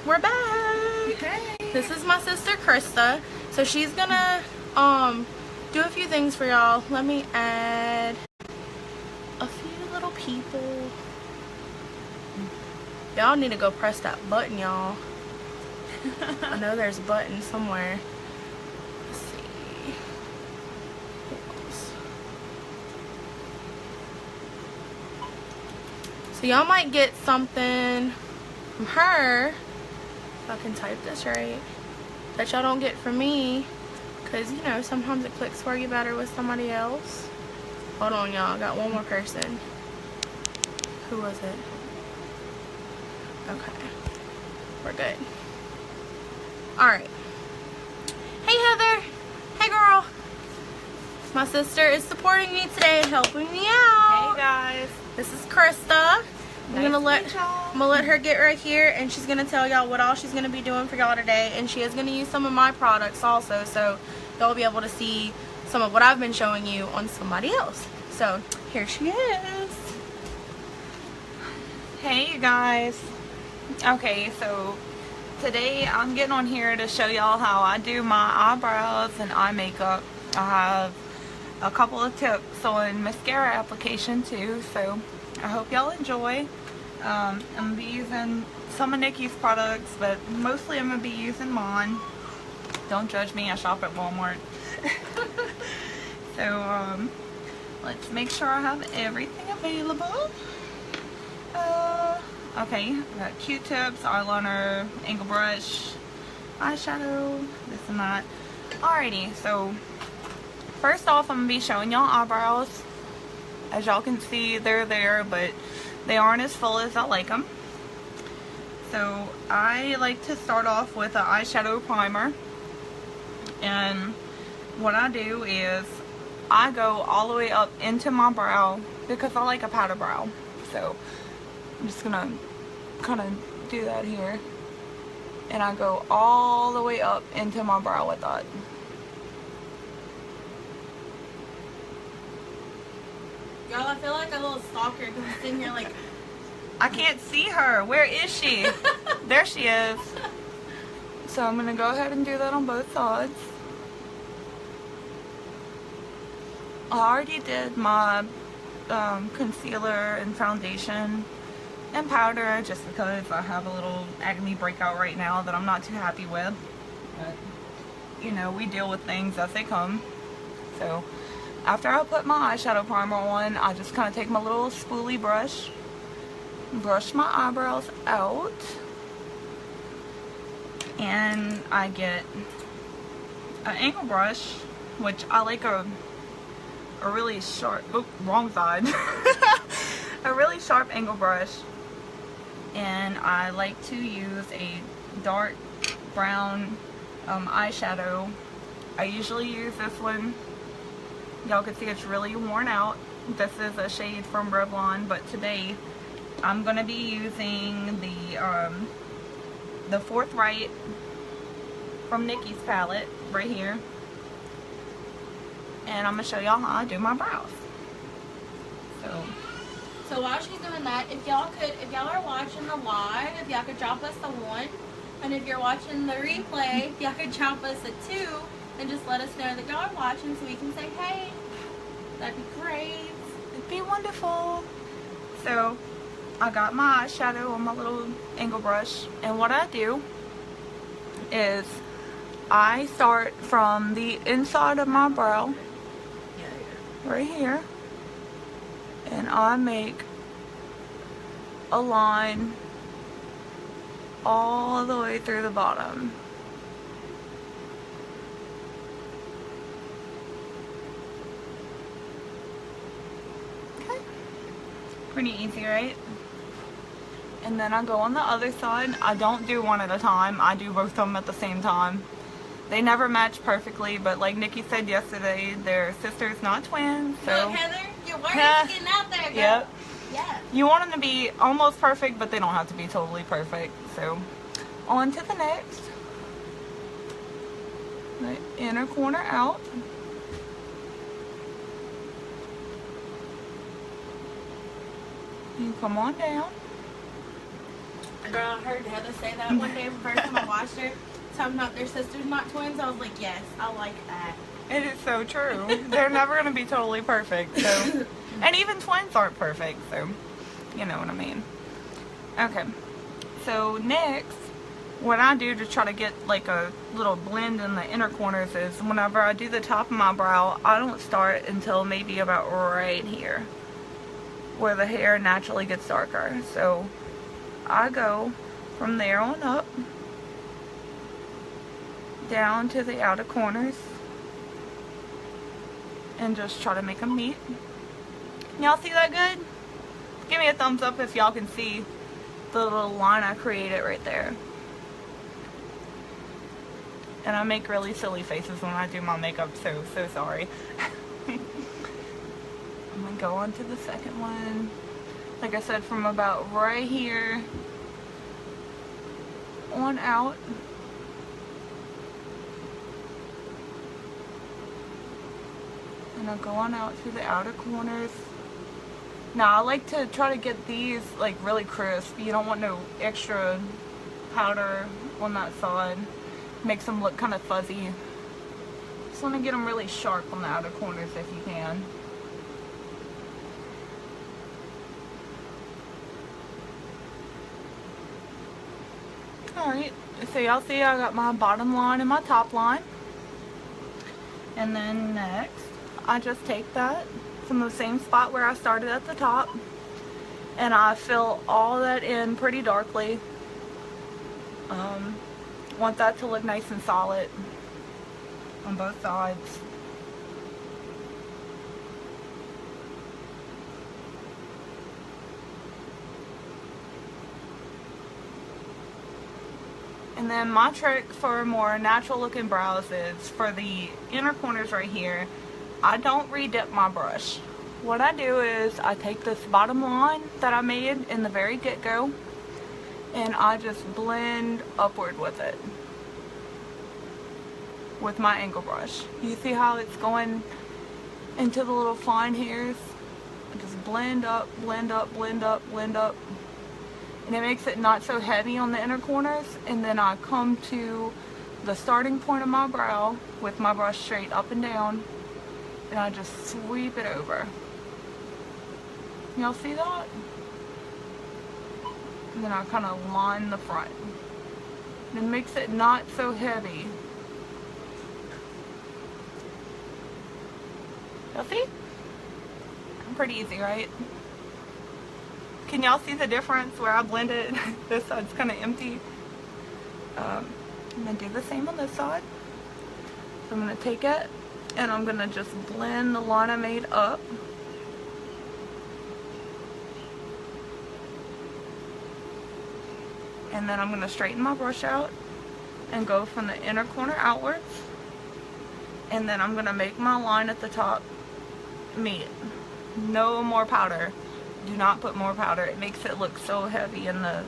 We're back. Hey. This is my sister Krista. So she's gonna do a few things for y'all. Let me add a few little people. Y'all need to go press that button, y'all. I know there's a button somewhere. Let's see. So y'all might get something from her, if I can type this right, that y'all don't get from me, because you know sometimes it clicks for you better with somebody else. Hold on, y'all, I got one more person. Who was it? Okay, we're good. Alright. Hey Heather! Hey girl! My sister is supporting me today and helping me out. Hey guys. This is Krista. I'm gonna let her get right here, and she's gonna tell y'all what all she's gonna be doing for y'all today, and she is gonna use some of my products also, so y'all will be able to see some of what I've been showing you on somebody else. So here she is. Hey you guys. Okay, so today I'm getting on here to show y'all how I do my eyebrows and eye makeup. I have a couple of tips on mascara application too, so I hope y'all enjoy. I'm going to be using some of Nikki's products, but mostly I'm going to be using mine. Don't judge me, I shop at Walmart. So let's make sure I have everything available. Okay, I got Q-tips, eyeliner, angle brush, eyeshadow, this and that. Alrighty, so first off I'm going to be showing y'all eyebrows. As y'all can see, they're there, but they aren't as full as I like them. So I like to start off with an eyeshadow primer. And what I do is I go all the way up into my brow because I like a powder brow. So I'm just going to kind of do that here. And I go all the way up into my brow with that. Y'all, I feel like a little stalker because I'm sitting here like... I can't see her. Where is she? There she is. So I'm going to go ahead and do that on both sides. I already did my concealer and foundation and powder just because I have a little acne breakout right now that I'm not too happy with. But, you know, we deal with things as they come. So after I put my eyeshadow primer on, I just kind of take my little spoolie brush, brush my eyebrows out, and I get an angle brush, which I like a really sharp, oh, wrong side, a really sharp angle brush, and I like to use a dark brown eyeshadow. I usually use this one. Y'all can see it's really worn out. This is a shade from Revlon, but today I'm gonna be using the Forthright from Nikki's palette right here, and I'm gonna show y'all how I do my brows. So while she's doing that, if y'all are watching the live, if y'all could drop us a 1, and if you're watching the replay, if y'all could drop us a 2. And just let us know that y'all are watching so we can say hey. That'd be great. It'd be wonderful. So I got my eyeshadow on my little angle brush, and what I do is I start from the inside of my brow right here, and I make a line all the way through the bottom. Pretty easy, right? And then I go on the other side. I don't do one at a time. I do both of them at the same time. They never match perfectly, but like Nikki said yesterday, they're sisters, not twins. So look, Heather, your words are getting out there, girl. Yep. Yeah. You want them to be almost perfect, but they don't have to be totally perfect. So on to the next. The inner corner out. You come on down. I Girl, I heard Heather say that one day the first time I watched her. Talking about their sisters not twins. I was like, yes, I like that. It is so true. They're never going to be totally perfect. So, and even twins aren't perfect. So, you know what I mean. Okay. So next, what I do to try to get like a little blend in the inner corners is whenever I do the top of my brow, I don't start until maybe about right here, where the hair naturally gets darker. So I go from there on up, down to the outer corners, and just try to make them meet. Y'all see that good? Give me a thumbs up if y'all can see the little line I created right there. And I make really silly faces when I do my makeup, so sorry. I'm gonna go on to the second one. Like I said, from about right here on out. And I'll go on out through the outer corners. Now I like to try to get these like really crisp. You don't want no extra powder on that side. Makes them look kind of fuzzy. Just want to get them really sharp on the outer corners if you can. Alright, so y'all see I got my bottom line and my top line. And then next, I just take that from the same spot where I started at the top, and I fill all that in pretty darkly. Want that to look nice and solid on both sides. And then my trick for more natural looking brows is for the inner corners right here, I don't re-dip my brush. What I do is I take this bottom line that I made in the very get-go and I just blend upward with it with my angle brush. You see how it's going into the little fine hairs? I just blend up, blend up, blend up, blend up. And it makes it not so heavy on the inner corners. And then I come to the starting point of my brow with my brush straight up and down, and I just sweep it over. Y'all see that? And then I kind of line the front. And it makes it not so heavy. Y'all see? Pretty easy, right? Can y'all see the difference where I blended? This side's kind of empty. I'm going to do the same on this side. So I'm going to take it and I'm going to just blend the line I made up. And then I'm going to straighten my brush out and go from the inner corner outwards. And then I'm going to make my line at the top meet. No more powder. Do not put more powder. It makes it look so heavy in the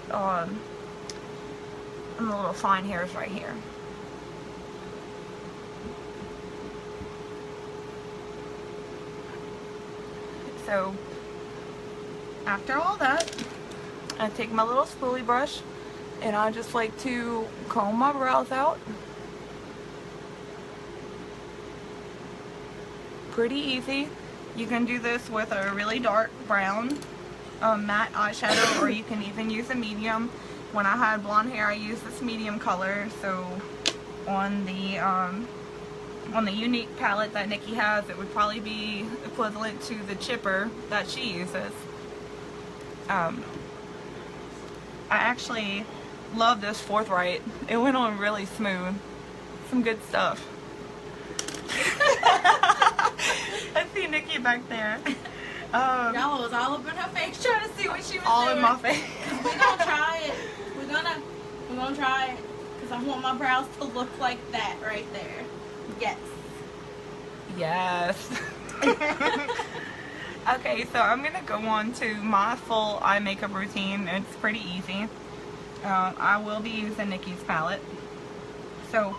little fine hairs right here. So after all that, I take my little spoolie brush and I just like to comb my brows out. Pretty easy. You can do this with a really dark brown matte eyeshadow, or you can even use a medium. When I had blonde hair, I used this medium color. So on the Unique palette that Nikki has, it would probably be equivalent to the chipper that she uses. I actually love this Forthright. It went on really smooth. Some good stuff. I see Nikki back there. Y'all was all up in her face trying to see what she was all doing. in my face. We're gonna try it. We're gonna try it because I want my brows to look like that right there. Yes. Yes. Okay, so I'm gonna go on to my full eye makeup routine. It's pretty easy. I will be using Nikki's palette. So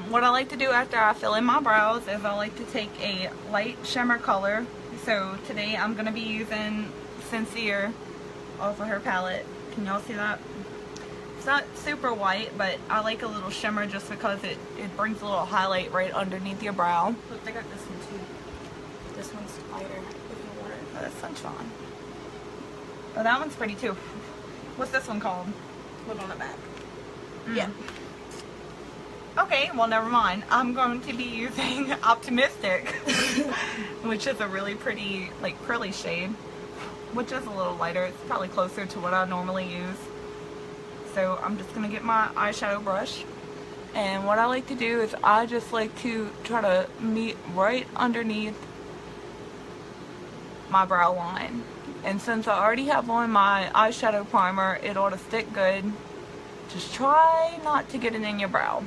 what I like to do after I fill in my brows is I like to take a light shimmer color. So today I'm going to be using Sincere off of her palette. Can y'all see that? It's not super white, but I like a little shimmer just because it brings a little highlight right underneath your brow. Look, they got this one too. This one's lighter if you want it. Oh, this one's fine. Oh, that one's pretty too. What's this one called? Look on the back. Yeah. Okay, well, never mind. I'm going to be using Optimistic, which is a really pretty, like, pearly shade, which is a little lighter. It's probably closer to what I normally use. So I'm just going to get my eyeshadow brush. And what I like to do is I just like to try to meet right underneath my brow line. And since I already have on my eyeshadow primer, it ought to stick good. Just try not to get it in your brow.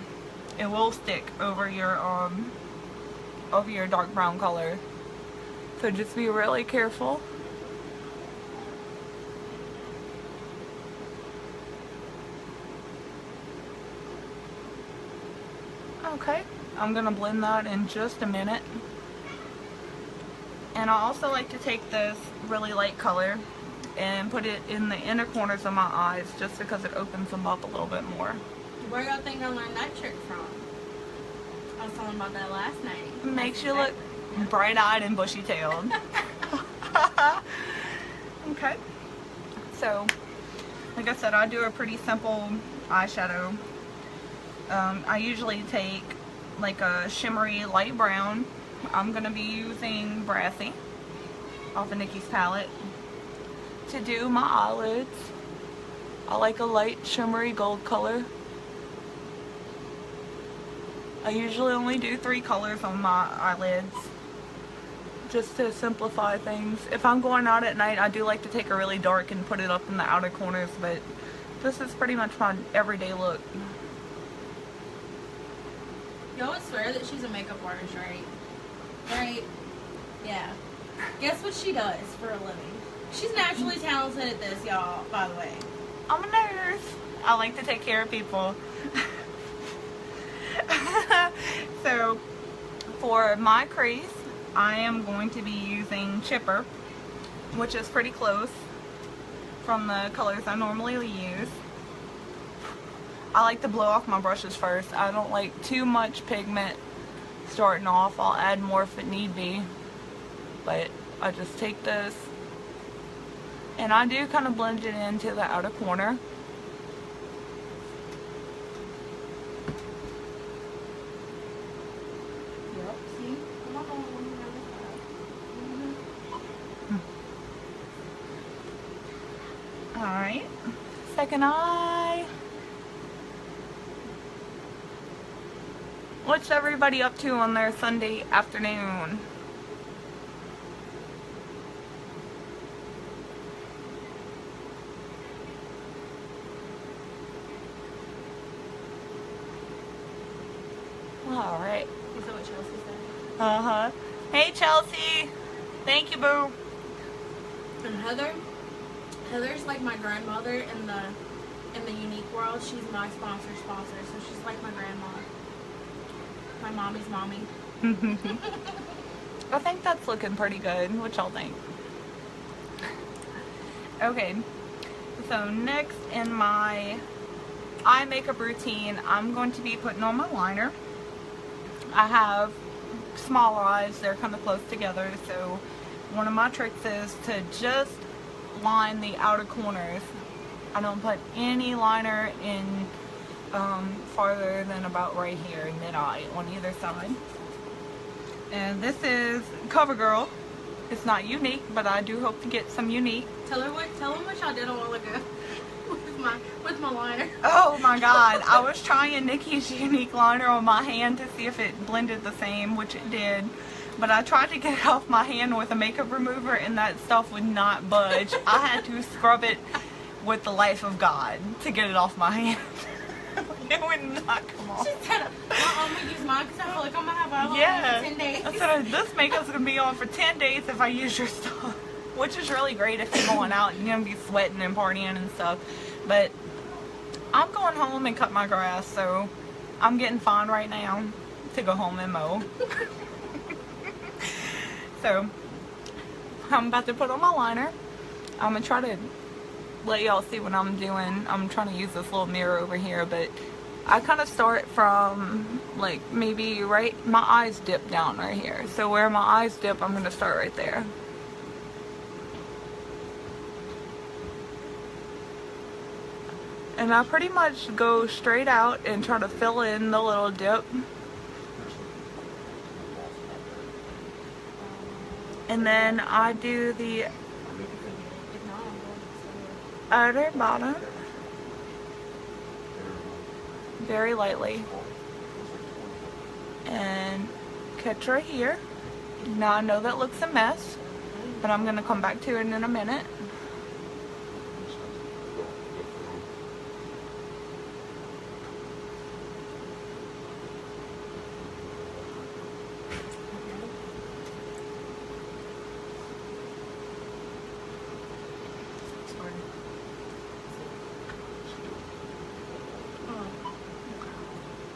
It will stick over your dark brown color. So just be really careful. Okay, I'm gonna blend that in just a minute. And I also like to take this really light color and put it in the inner corners of my eyes just because it opens them up a little bit more. Where y'all think I learned that trick from? I was talking about that last night. Makes you look bright-eyed and bushy-tailed. Okay. So, like I said, I do a pretty simple eyeshadow. I usually take like a shimmery light brown. I'm going to be using Brassy off of Nikki's palette to do my eyelids. I like a light shimmery gold color. I usually only do 3 colors on my eyelids just to simplify things. If I'm going out at night, I do like to take a really dark and put it up in the outer corners, but this is pretty much my everyday look. Y'all would swear that she's a makeup artist, right? Right? Yeah. Guess what she does for a living? She's naturally talented at this, y'all, by the way. I'm a nurse. I like to take care of people. So, for my crease, I am going to be using Chipper, which is pretty close from the colors I normally use. I like to blow off my brushes first. I don't like too much pigment starting off. I'll add more if it need be. But I just take this and I do kind of blend it into the outer corner. Yep, see? I'm not going to around this side. Alright. Second eye. What's everybody up to on their Sunday afternoon? Alright. Is that what Chelsea said? Uh-huh. Hey, Chelsea. Thank you, boo. And Heather's like my grandmother in the unique world. She's my sponsor, so she's like my grandma. My mommy's mommy. I think that's looking pretty good. What y'all think? Okay. So next in my eye makeup routine, I'm going to be putting on my liner. I have small eyes. They're kind of close together. So one of my tricks is to just line the outer corners. I don't put any liner in farther than about right here in mid-eye on either side. And this is CoverGirl. It's not unique, but I do hope to get some unique. Tell them what y'all did a while ago with my liner. Oh my god, I was trying Nikki's unique liner on my hand to see if it blended the same, which it did. But I tried to get it off my hand with a makeup remover and that stuff would not budge. I had to scrub it with the life of God to get it off my hand. It would not come off. She said, I'm going to use mine because I feel like I'm going to have it on for 10 days. I said, this makeup's going to be on for 10 days if I use your stuff. Which is really great if you're going out and you're going to be sweating and partying and stuff. But I'm going home and cut my grass, so I'm getting fine right now to go home and mow. So, I'm about to put on my liner. I'm going to try to let y'all see what I'm doing. I'm trying to use this little mirror over here, but I kind of start from like maybe right, my eyes dip down right here. So where my eyes dip, I'm going to start right there. And I pretty much go straight out and try to fill in the little dip. And then I do the outer bottom very lightly. And catch right here. Now I know that looks a mess, but I'm going to come back to it in a minute.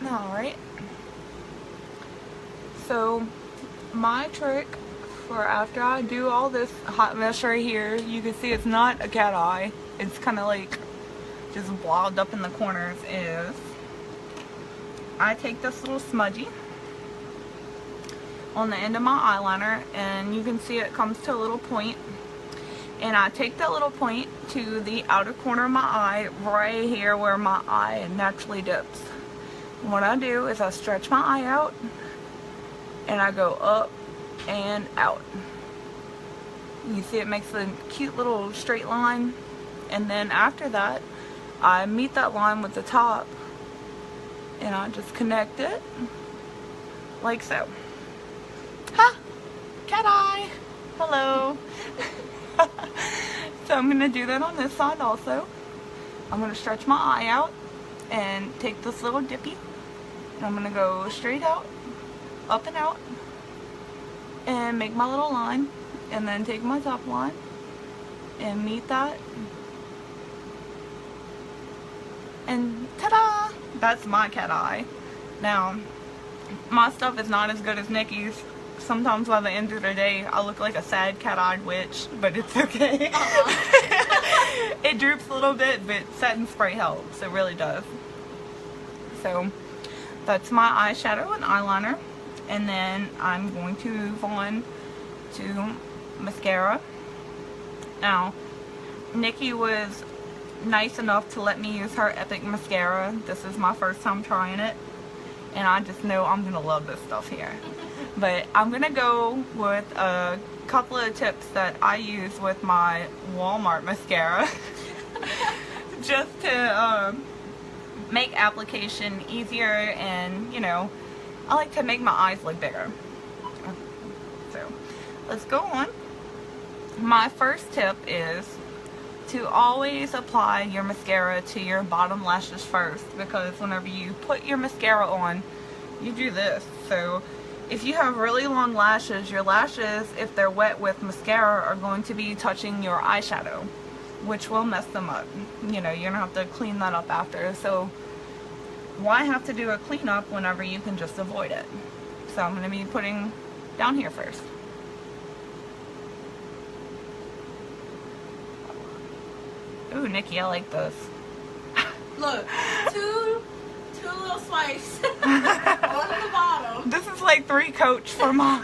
Alright, so my trick for after I do all this hot mess right here, you can see it's not a cat eye, it's kind of like just blobbed up in the corners, is I take this little smudgy on the end of my eyeliner, and you can see it comes to a little point, and I take that little point to the outer corner of my eye, right here where my eye naturally dips. What I do is I stretch my eye out and I go up and out. You see it makes a cute little straight line, and then after that I meet that line with the top and I just connect it like so. Ha! Cat eye! Hello! So I'm going to do that on this side also. I'm going to stretch my eye out and take this little dippy. And I'm going to go straight out, up and out, and make my little line, and then take my top line and meet that, and ta-da! That's my cat eye. Now, my stuff is not as good as Nikki's. Sometimes by the end of the day, I look like a sad cat-eyed witch, but it's okay. It droops a little bit, but satin spray helps. It really does. So that's my eyeshadow and eyeliner, and then I'm going to move on to mascara. Now, Nikki was nice enough to let me use her Epic mascara. This is my first time trying it, and I just know I'm gonna love this stuff here. But I'm gonna go with a couple of tips that I use with my Walmart mascara just to make application easier, and you know, I like to make my eyes look bigger. So let's go on. My first tip is to always apply your mascara to your bottom lashes first, because whenever you put your mascara on, you do this. So if you have really long lashes, your lashes, if they're wet with mascara, are going to be touching your eyeshadow, which will mess them up. You know, you're gonna have to clean that up after. So why have to do a cleanup whenever you can just avoid it? So I'm gonna be putting down here first. Ooh, Nikki, I like this. Look, two little swipes on the bottom. This is like 3 coats for my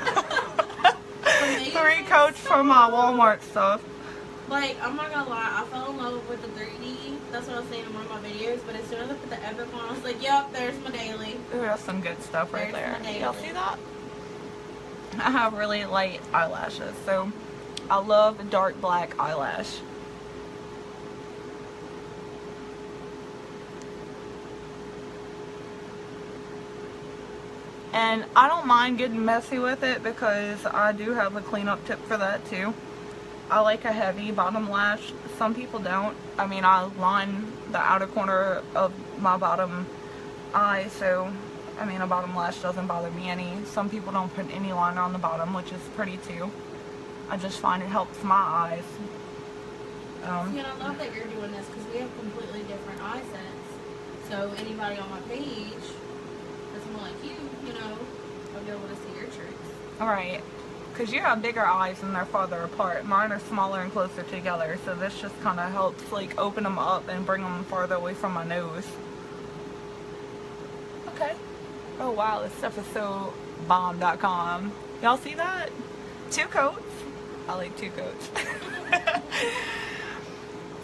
3 coats for my Walmart stuff. Like, I'm not gonna lie, I fell in love with the 3D. That's what I was saying in one of my videos. But as soon as I put the Epic on, I was like, yep, there's my daily. Ooh, that's some good stuff right there. Y'all see that? I have really light eyelashes, so I love a dark black eyelash. And I don't mind getting messy with it, because I do have a cleanup tip for that too. I like a heavy bottom lash. Some people don't. I mean, I line the outer corner of my bottom eye, so I mean, a bottom lash doesn't bother me any. Some people don't put any liner on the bottom, which is pretty too. I just find it helps my eyes. See, and I love that you're doing this, because we have completely different eye sets. So anybody on my page that's more like you know, I'll be able to see your tricks. Alright. because you have bigger eyes and they're farther apart. Mine are smaller and closer together, so this just kind of helps like open them up and bring them farther away from my nose. Okay. Oh wow, this stuff is so bomb.com. Y'all see that? 2 coats. I like 2 coats.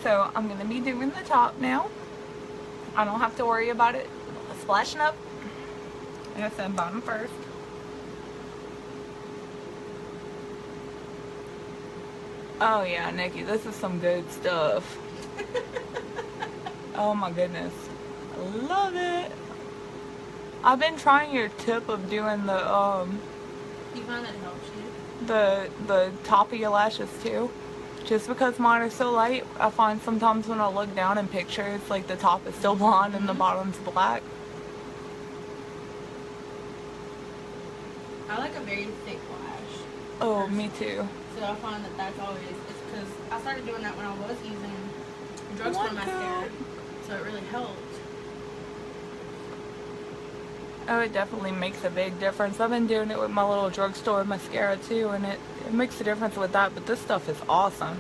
So I'm gonna be doing the top now. I don't have to worry about it splashing up. Like I said, bottom first. Oh yeah, Nikki, this is some good stuff. Oh my goodness. I love it. I've been trying your tip of doing the You find that it helps you? the top of your lashes too. Just because mine are so light, I find sometimes when I look down in pictures, like the top is still blonde and the bottom's black. I like a very thick lash. Oh, me too. So I find that that's always, it's because I started doing that when I was using drugstore mascara. So it really helped. Oh, it definitely makes a big difference. I've been doing it with my little drugstore mascara too, and it makes a difference with that, but this stuff is awesome.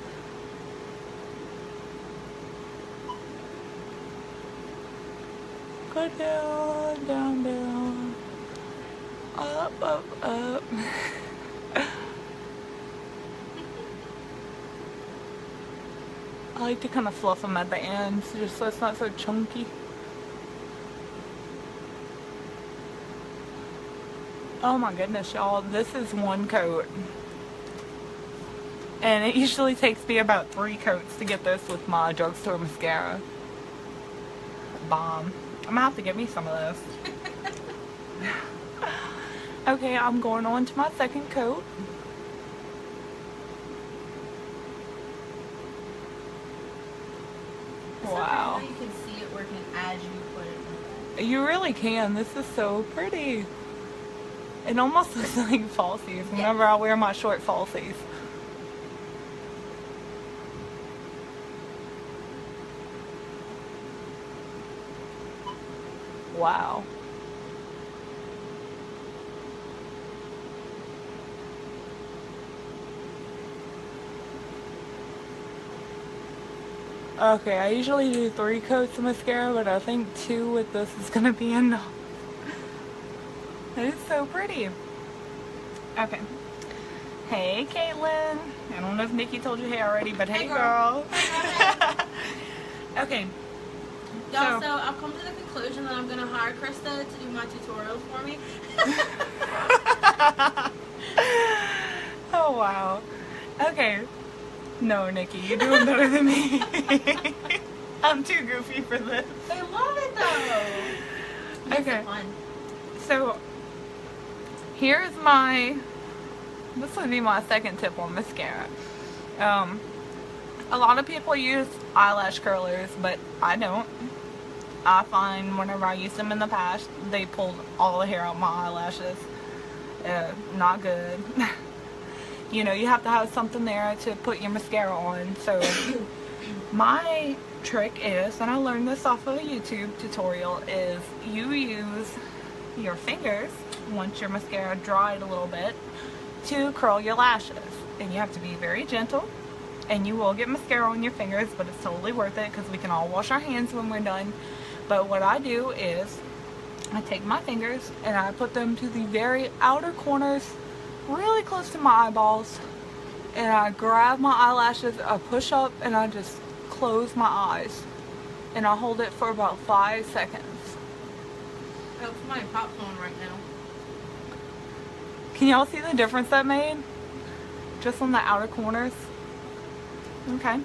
Go down, down, down. Up, up, up. I like to kind of fluff them at the ends, just so it's not so chunky. Oh my goodness, y'all, this is 1 coat. And it usually takes me about 3 coats to get this with my drugstore mascara. Bomb. I'm gonna have to get me some of this. Okay, I'm going on to my 2nd coat. Wow. You can see it working as you put it in. You really can. This is so pretty. It almost looks like falsies whenever I wear my short falsies. Wow. Okay, I usually do 3 coats of mascara, but I think 2 with this is gonna be enough. It's so pretty. Okay. Hey, Caitlin. I don't know if Nikki told you hey already, but hey, girl. Okay. Y'all, so I've come to the conclusion that I'm going to hire Krista to do my tutorials for me. Oh, wow. Okay. No, Nikki, you're doing better than me. I'm too goofy for this. I love it, though. Okay. So, here's this would be my 2nd tip on mascara. A lot of people use eyelash curlers, but I don't. I find whenever I used them in the past, they pulled all the hair out my eyelashes. Not good. You know, you have to have something there to put your mascara on. So my trick is, and I learned this off of a YouTube tutorial, is you use your fingers once your mascara dried a little bit to curl your lashes. And you have to be very gentle, and you will get mascara on your fingers, but it's totally worth it because we can all wash our hands when we're done. But what I do is I take my fingers and I put them to the very outer corners, really close to my eyeballs, and I grab my eyelashes, I push up, and I just close my eyes, and I hold it for about 5 seconds. Oh, my popcorn right now. Can y'all see the difference that made? Just on the outer corners. Okay.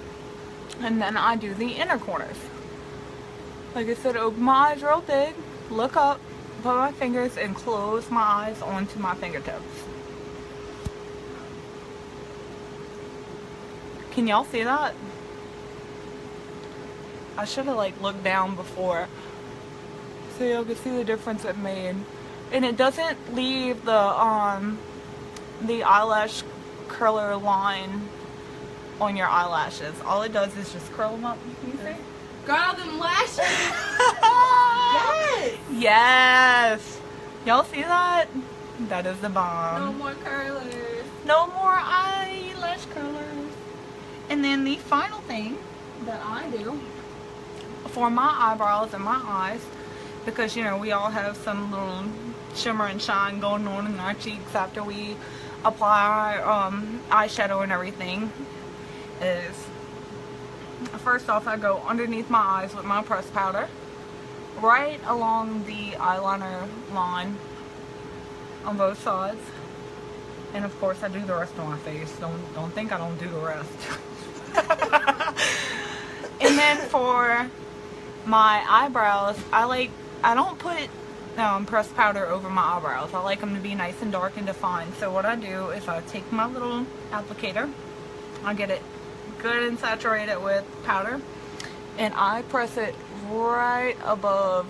And then I do the inner corners. Like I said, open my eyes real big, look up, put my fingers, and close my eyes onto my fingertips. Can y'all see that? I should have like looked down before so y'all could see the difference it made. And it doesn't leave the eyelash curler line on your eyelashes. All it does is just curl them up. Can you see? Girl, them lashes. Yes. Yes. Y'all see that? That is the bomb. No more curlers. No more eyelash curlers. And then the final thing that I do for my eyebrows and my eyes, because you know we all have some little shimmer and shine going on in our cheeks after we apply our eyeshadow and everything, is first off I go underneath my eyes with my pressed powder right along the eyeliner line on both sides, and of course I do the rest of my face. Don't think I don't do the rest. And then for my eyebrows, I don't put pressed powder over my eyebrows. I like them to be nice and dark and defined. So what I do is I take my little applicator, I get it good and saturated with powder, and I press it right above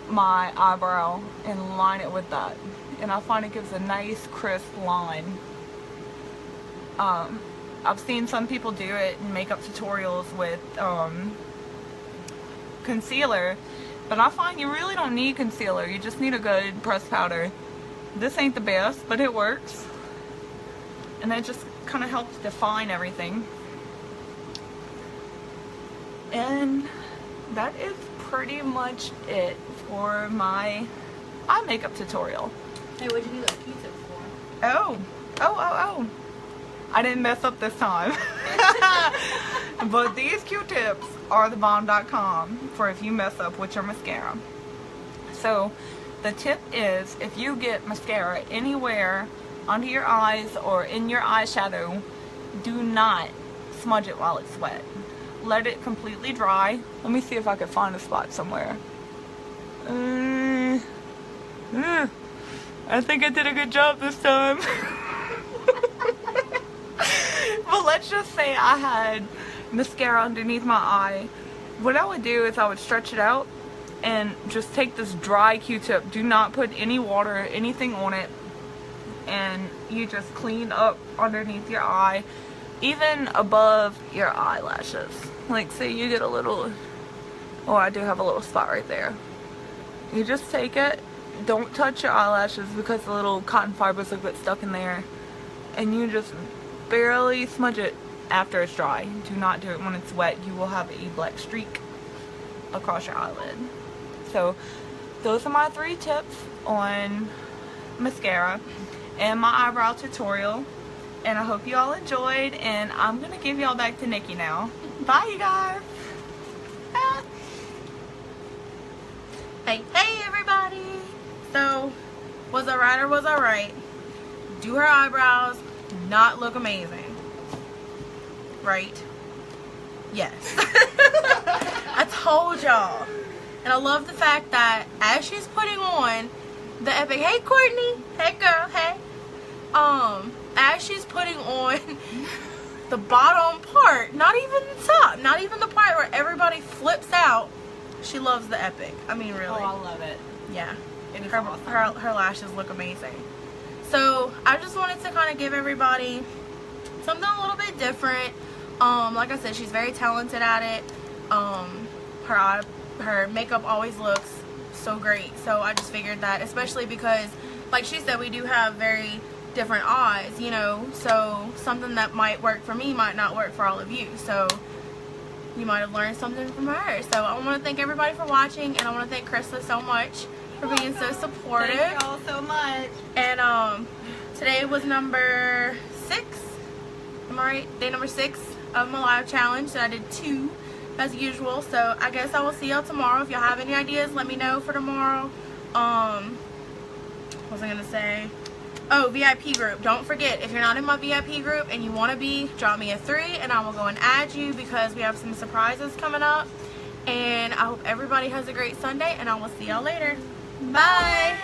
my eyebrow and line it with that. And I find it gives a nice crisp line. I've seen some people do it in makeup tutorials with concealer, but I find you really don't need concealer. You just need a good pressed powder. This ain't the best, but it works, and it just kind of helps define everything. And that is pretty much it for my eye makeup tutorial. Hey, what'd you do those Q-tips for? Oh. I didn't mess up this time. But these Q-tips are thebomb.com for if you mess up with your mascara. So the tip is, if you get mascara anywhere under your eyes or in your eyeshadow, do not smudge it while it's wet. Let it completely dry. Let me see if I can find a spot somewhere. I think I did a good job this time. But let's just say I had mascara underneath my eye. What I would do is I would stretch it out and just take this dry Q-tip. Do not put any water, anything on it. And you just clean up underneath your eye, even above your eyelashes. Like, say you get a little, oh, I do have a little spot right there. You just take it, don't touch your eyelashes because the little cotton fibers will get stuck in there, and you just barely smudge it after it's dry. Do not do it when it's wet. You will have a black streak across your eyelid. So those are my 3 tips on mascara and my eyebrow tutorial, and I hope you all enjoyed, and I'm gonna give y'all back to Nikki now. Bye, you guys. Hey everybody. So, was I right or was I right? Do her eyebrows not look amazing? Right? Yes. I told y'all. And I love the fact that as she's putting on the epic, hey Courtney, hey girl, hey. As she's putting on the bottom part, not even the top, not even the part where everybody flips out, she loves the epic. I mean, really. Oh, I love it. Yeah. It is her, awesome. her lashes look amazing. So I just wanted to kind of give everybody something a little bit different. Like I said, she's very talented at it. Her makeup always looks so great. So I just figured that, especially because, like she said, we do have very different eyes, you know. So something that might work for me might not work for all of you. So you might have learned something from her. So I want to thank everybody for watching, and I want to thank Krista so much for being so supportive. Thank y'all so much. And today was number 6. Am I right? Day number 6 of my live challenge. So I did 2 as usual. So I guess I will see y'all tomorrow. If y'all have any ideas, let me know for tomorrow. What was I gonna say? Oh, VIP group. Don't forget, if you're not in my VIP group and you want to be, drop me a 3 and I will go and add you, because we have some surprises coming up. And I hope everybody has a great Sunday, and I will see y'all later. Bye.